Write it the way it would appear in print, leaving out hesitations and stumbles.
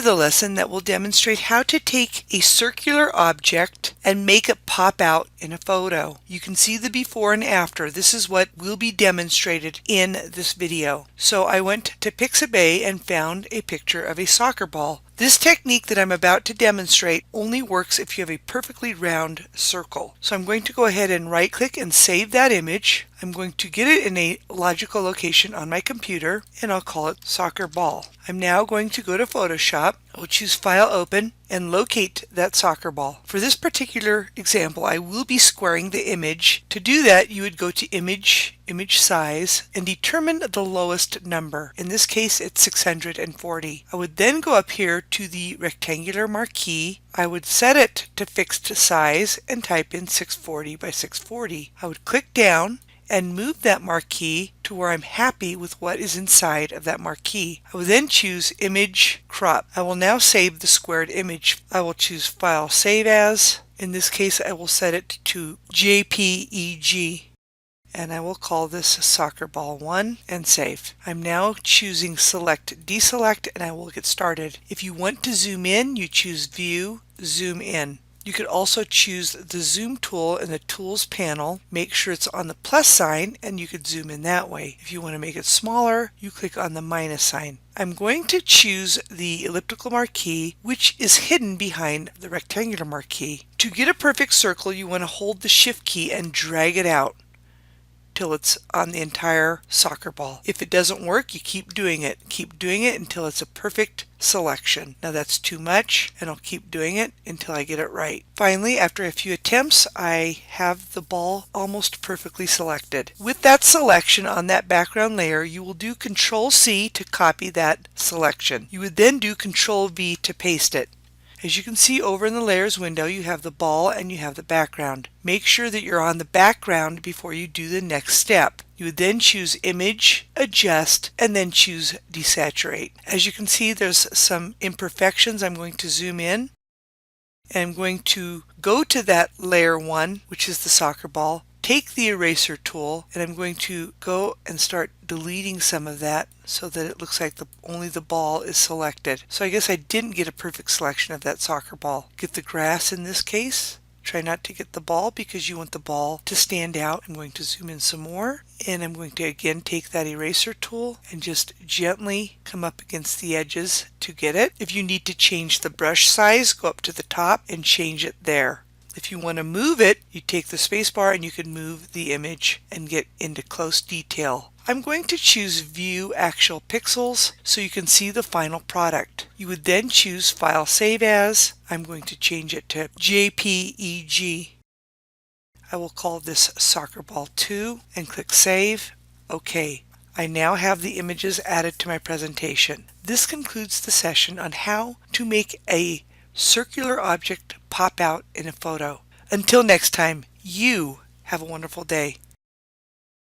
to the lesson that will demonstrate how to take a circular object and make it pop out in a photo. You can see the before and after. This is what will be demonstrated in this video. So I went to Pixabay and found a picture of a soccer ball. This technique that I'm about to demonstrate only works if you have a perfectly round circle. So I'm going to go ahead and right click and save that image. I'm going to get it in a logical location on my computer and I'll call it soccer ball. I'm now going to go to Photoshop. I'll choose File, Open, and locate that soccer ball. For this particular example, I will be squaring the image. To do that, you would go to Image, Image Size, and determine the lowest number. In this case, it's 640. I would then go up here to the rectangular marquee. I would set it to fixed size and type in 640 by 640. I would click down and move that marquee to where I'm happy with what is inside of that marquee. I will then choose Image Crop. I will now save the squared image. I will choose File, Save As. In this case, I will set it to JPEG. And I will call this Soccer Ball 1 and save. I'm now choosing Select, Deselect, and I will get started. If you want to zoom in, you choose View, Zoom In. You could also choose the zoom tool in the tools panel. Make sure it's on the plus sign and you could zoom in that way. If you want to make it smaller, you click on the minus sign. I'm going to choose the elliptical marquee, which is hidden behind the rectangular marquee. To get a perfect circle, you want to hold the Shift key and drag it out till it's on the entire soccer ball. If it doesn't work, you keep doing it. Keep doing it until it's a perfect selection. Now that's too much, and I'll keep doing it until I get it right. Finally, after a few attempts, I have the ball almost perfectly selected. With that selection on that background layer, you will do Control-C to copy that selection. You would then do Control-V to paste it. As you can see over in the layers window, you have the ball and you have the background. Make sure that you're on the background before you do the next step. You would then choose Image, Adjust, and then choose Desaturate. As you can see, there's some imperfections. I'm going to zoom in. And I'm going to go to that layer 1, which is the soccer ball. Take the eraser tool and I'm going to go and start deleting some of that so that it looks like only the ball is selected. So I guess I didn't get a perfect selection of that soccer ball. Get the grass in this case. Try not to get the ball because you want the ball to stand out. I'm going to zoom in some more and I'm going to again take that eraser tool and just gently come up against the edges to get it. If you need to change the brush size, go up to the top and change it there. If you want to move it, you take the space bar and you can move the image and get into close detail. I'm going to choose View Actual Pixels so you can see the final product. You would then choose File, Save As. I'm going to change it to JPEG. I will call this Soccer Ball 2 and click Save. OK. I now have the images added to my presentation. This concludes the session on how to make a circular object pop out in a photo. Until next time, you have a wonderful day.